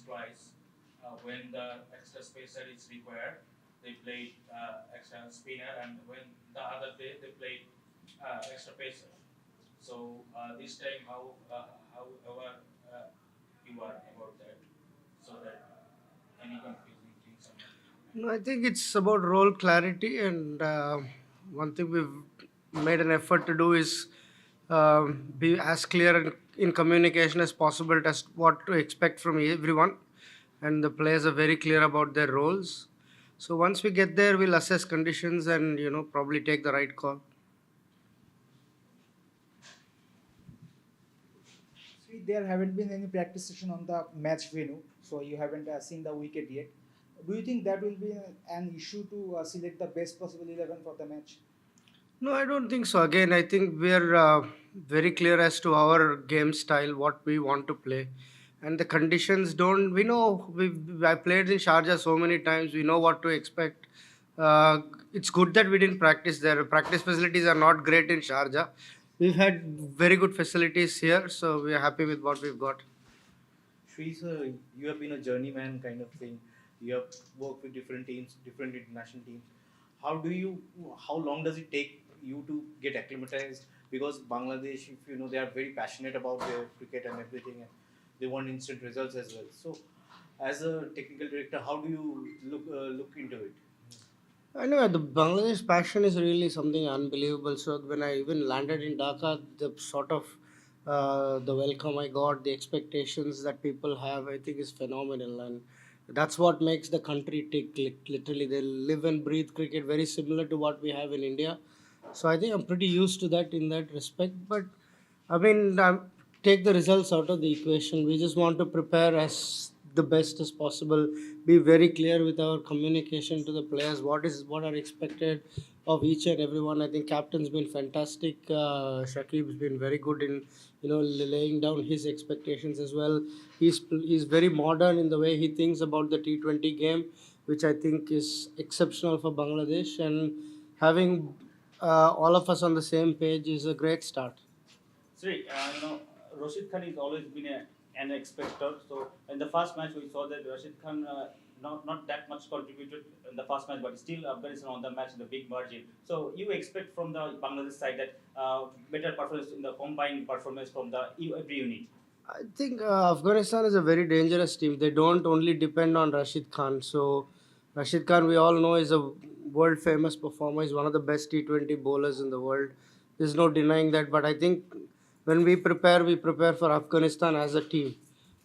twice. When the extra spacer is required, they played extra spinner, and when the other day they played extra pacer. So this time, however you are about that, so that any confusing things are not. No, I think it's about role clarity, and one thing we've made an effort to do is be as clear in communication as possible as what to expect from everyone, and the players are very clear about their roles. So once we get there, we'll assess conditions and probably take the right call. See, there haven't been any practice session on the match venue, so you haven't seen the wicket yet. Do you think that will be an issue to select the best possible 11 for the match? No, I don't think so. Again, I think we're very clear as to our game style, what we want to play, and the conditions don't. We know I played in Sharjah so many times. We know what to expect. It's good that we didn't practice there. Practice facilities are not great in Sharjah. We've had very good facilities here, so we are happy with what we've got. Shri, sir, you have been a journeyman kind of thing. You have worked with different teams, different international teams. How do you? How long does it take you to get acclimatized? Because Bangladesh, if you know, they are very passionate about their cricket and everything, and they want instant results as well. So, as a technical director, how do you look into it? I know the Bangladesh passion is really something unbelievable. So when I even landed in Dhaka, the sort of the welcome I got, the expectations that people have, I think is phenomenal, and that's what makes the country tick. Literally, they live and breathe cricket, very similar to what we have in India. So I think I'm pretty used to that in that respect. But I mean, take the results out of the equation. We just want to prepare as the best as possible. Be very clear with our communication to the players. What are expected of each and everyone. I think captain's been fantastic. Shakib's been very good in laying down his expectations as well. He's very modern in the way he thinks about the T20 game, which I think is exceptional for Bangladesh. And having all of us on the same page is a great start. Sri, Rashid Khan has always been an expector. So in the first match, we saw that Rashid Khan not that much contributed in the first match, but still Afghanistan on the match in the big margin. So you expect from the Bangladesh side that better performance in the combined performance from the every unit. I think Afghanistan is a very dangerous team. They don't only depend on Rashid Khan. So, Rashid Khan, we all know, is a world famous performer. He's one of the best T20 bowlers in the world. There's no denying that. But I think when we prepare for Afghanistan as a team,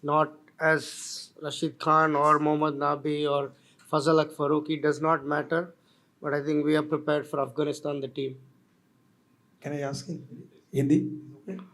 not as Rashid Khan or Mohammad Nabi or Fazal Ak Faruqi. Does not matter. But I think we are prepared for Afghanistan, the team. Can I ask in Hindi?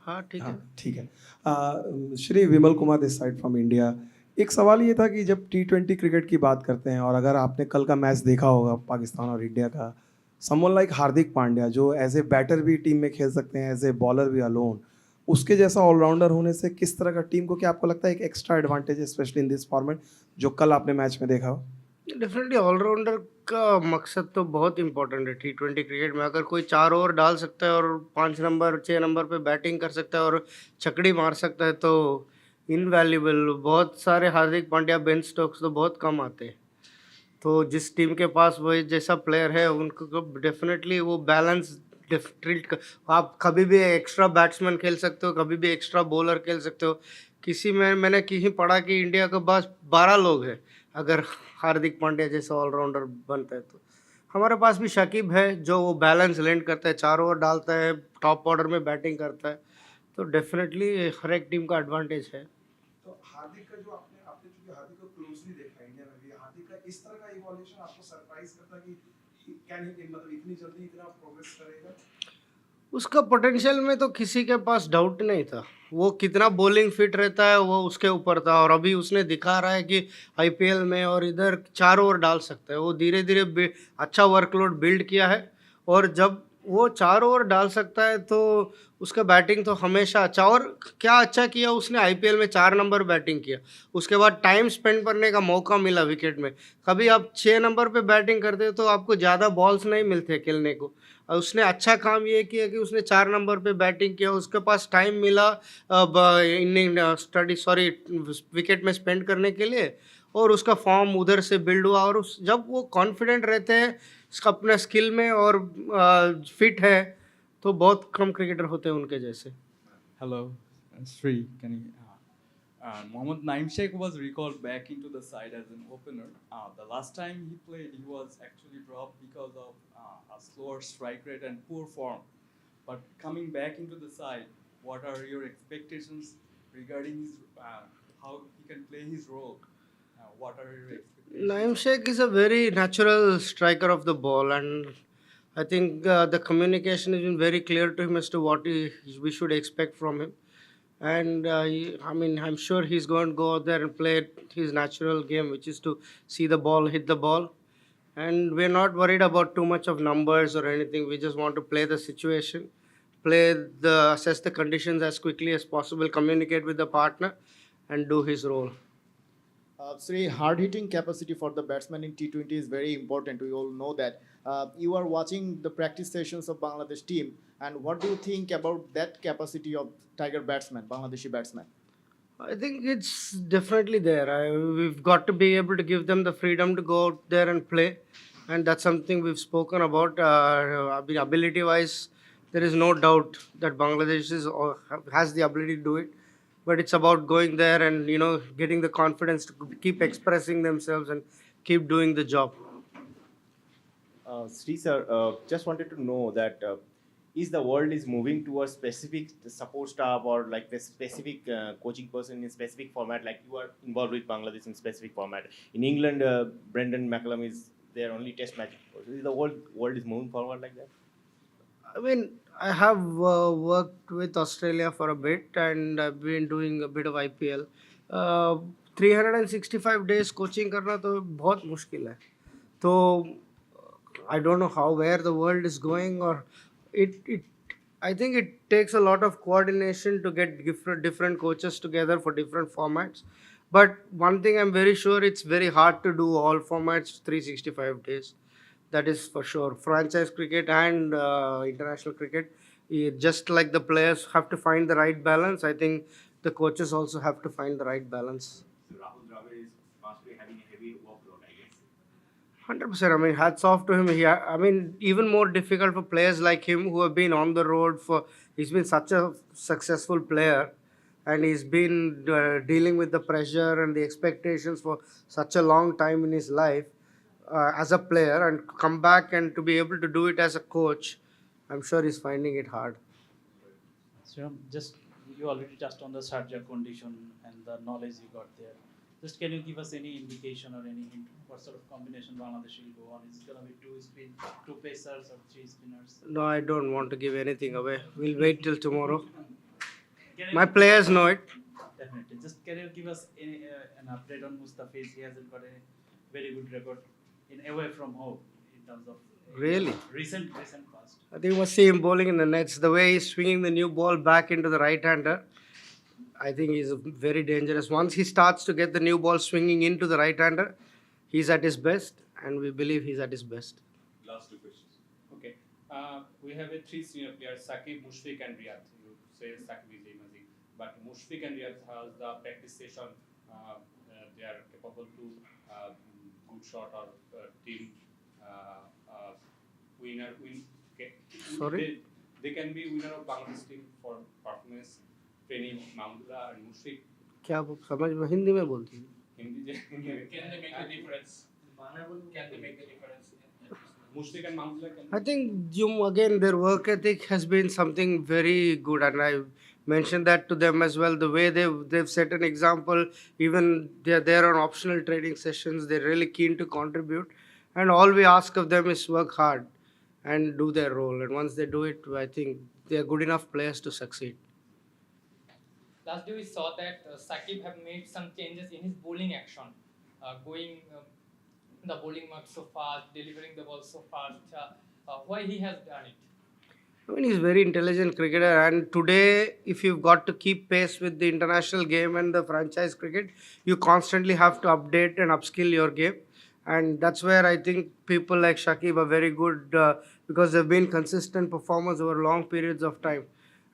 हाँ ठीक हाँ है. ठीक है. Shri Vimal Kumar this side from India. एक सवाल ये था कि जब T20 क्रिकेट की बात करते हैं और अगर आपने कल का मैच देखा होगा पाकिस्तान और इंडिया का, समवन लाइक हार्दिक पांड्या जो एज ए बैटर भी टीम में खेल सकते हैं, एज ए बॉलर भी अलोन, उसके जैसा ऑलराउंडर होने से किस तरह का टीम को, क्या आपको लगता है एक extra advantage specially in this format जो कल आपने मैच में देखा हो? डेफिनेटली ऑलराउंडर का मकसद तो बहुत इंपॉर्टेंट है T20 क्रिकेट में. अगर कोई 4 ओवर डाल सकता है और 5 नंबर 6 नंबर पे बैटिंग कर सकता है और छकड़ी मार सकता है तो इनवैल्यूबल. बहुत सारे हार्दिक पांड्या, बेन स्टोक्स तो बहुत कम आते हैं. तो जिस टीम के पास वही जैसा प्लेयर है उनको डेफिनेटली वो बैलेंस ट्रीट. आप कभी भी एक्स्ट्रा बैट्समैन खेल सकते हो, कभी भी एक्स्ट्रा बॉलर खेल सकते हो. मैंने कहीं पढ़ा कि इंडिया के पास 12 लोग हैं अगर हार्दिक पांड्या जैसा ऑलराउंडर बनता है तो. हमारे पास भी शकीब है जो वो बैलेंस लैंड करता है, 4 ओवर डालता है, टॉप ऑर्डर में बैटिंग करता है. तो डेफिनेटली हर एक टीम का एडवांटेज है. तो हार्दिक का जो आपने आपने चूंकि हार्दिक को क्लोजली देखा इंडिया में भी, हार्दिक का इस तरह का इवोल्यूशन आपको सरप्राइज करता कि कैन ही मतलब इतनी जल्दी इतना प्रोग्रेस करेगा? उसका पोटेंशियल में तो किसी के पास डाउट नहीं था. वो कितना बॉलिंग फिट रहता है वो उसके ऊपर था, और अभी उसने दिखा रहा है कि आईपीएल में और इधर 4 ओवर डाल सकता है. वो धीरे धीरे अच्छा वर्कलोड बिल्ड किया है, और जब वो 4 ओवर डाल सकता है तो उसका बैटिंग तो हमेशा अच्छा. और क्या अच्छा किया उसने, आईपीएल में 4 नंबर बैटिंग किया, उसके बाद टाइम स्पेंड करने का मौका मिला विकेट में. कभी आप 6 नंबर पे बैटिंग करते हो तो आपको ज़्यादा बॉल्स नहीं मिलते खेलने को. उसने अच्छा काम ये किया कि उसने 4 नंबर पे बैटिंग किया, उसके पास टाइम मिला इनिंग स्टडी सॉरी विकेट में स्पेंड करने के लिए, और उसका फॉर्म उधर से बिल्ड हुआ, और जब वो कॉन्फिडेंट रहते हैं अपने स्किल में और फिट है, तो बहुत कम क्रिकेटर होते हैं उनके जैसे. Hello, Sri. Can you? Mohammad Naim Sheikh was recalled back into the side as an opener. The last time he played, he was actually dropped because of a slower strike rate and poor form. But coming back into the side, what are your expectations regarding his, how he can play his role? What are your expectations? Naim Sheikh is a very natural striker of the ball, and I think the communication has been very clear to him as to what we should expect from him. And I'm sure he's going to go out there and play his natural game, which is to see the ball, hit the ball. And we're not worried about too much of numbers or anything. We just want to play the situation, assess the conditions as quickly as possible, communicate with the partner, and do his role. Sri, hard hitting capacity for the batsman in T20 is very important. We all know that. You are watching the practice sessions of Bangladesh team, and what do you think about that capacity of Tiger batsman, Bangladeshi batsman? I think it's definitely there. We've got to be able to give them the freedom to go out there and play, and that's something we've spoken about. Ability-wise, there is no doubt that Bangladesh has the ability to do it, but it's about going there and getting the confidence to keep expressing themselves and keep doing the job. Sri sir, just wanted to know that is the world is moving towards specific support staff or like the specific coaching person in specific format, like you are involved with Bangladesh in specific format. In England, Brendan McCullum is their only test match. Is the world is moving forward like that? I have worked with Australia for a bit, and I've been doing a bit of IPL. 365 days coaching करना तो बहुत मुश्किल है. तो I don't know where the world is going, or I think it takes a lot of coordination to get different coaches together for different formats. But one thing I'm very sure, it's very hard to do all formats 365 days. That is for sure. Franchise cricket and international cricket, just like the players have to find the right balance, I think the coaches also have to find the right balance. So Rahul Dravid must be having a heavy workload, I guess. 100%. Hats off to him. Even more difficult for players like him who have been on the road he's been such a successful player, and he's been dealing with the pressure and the expectations for such a long time in his life as a player, and come back and to be able to do it as a coach. I'm sure he's finding it hard. Sriram, just you already touched on the Sharjah condition and the knowledge you got there. Just can you give us any indication or any hint what sort of combination Bangladesh will go on? Is it going to be two pacers or three spinners? No, I don't want to give anything away. We'll wait till tomorrow. My players know it. Definitely. Just can you give us an update on Mustafiz? He hasn't got a very good record in away from home in terms of Really? recent past. I think you must see him bowling in the nets. The way he's swinging the new ball back into the right-hander, I think he's very dangerous. Once he starts to get the new ball swinging into the right-hander, he's at his best, and we believe he's at his best. Last two questions. Okay. We have three senior players, Sakib, Mushfiq and Riyad. You say Sakib is emerging, but Mushfiq and Riyad has the practice session. They are capable to good shot or team winner. Sorry? They can be winner of Bangladesh team for performance training. Mahmudullah and Mushfiq. क्या आप समझ में हिंदी में बोलती हैं? Hindi. Can they make a difference? Can they make a difference? Mushfiq and Mahmudullah can. I think their work ethic has been something very good, and I mentioned that to them as well. The way they've set an example, even they're there on optional training sessions. They're really keen to contribute, and all we ask of them is work hard and do their role. And once they do it, I think they're good enough players to succeed. Last day we saw that Sakib have made some changes in his bowling action, going the bowling mark so fast, delivering the ball so fast. Why he has done it? He's a very intelligent cricketer, and today, if you've got to keep pace with the international game and the franchise cricket, you constantly have to update and upskill your game. And that's where I think people like Shakib are very good because they've been consistent performers over long periods of time.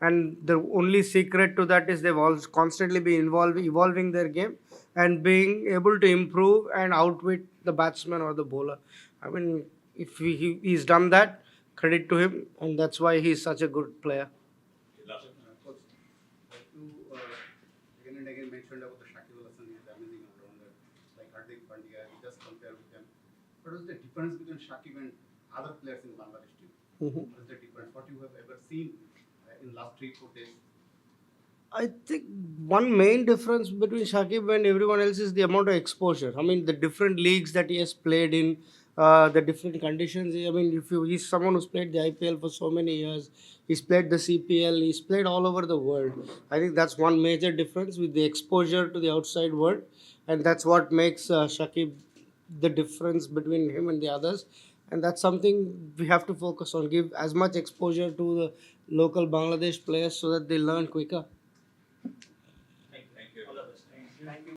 And the only secret to that is they've always constantly been evolving their game and being able to improve and outwit the batsman or the bowler. I mean, if he's done that, credit to him, and that's why he's such a good player. Coach, like you again and again mentioned about the Shakib Al Hasan, is amazing all-rounder, like Hardik Pandya, you just compare with them. What is the difference between Shakib and other players in Bangladesh team? What is the difference? What you have ever seen in last 3-4 days? I think one main difference between Shakib and everyone else is the amount of exposure. I mean, the different leagues that he has played in, the different conditions. I mean, he's someone who's played the IPL for so many years, he's played the CPL, he's played all over the world. I think that's one major difference with the exposure to the outside world, and that's what makes Shakib the difference between him and the others. And that's something we have to focus on. Give as much exposure to the local Bangladesh players so that they learn quicker.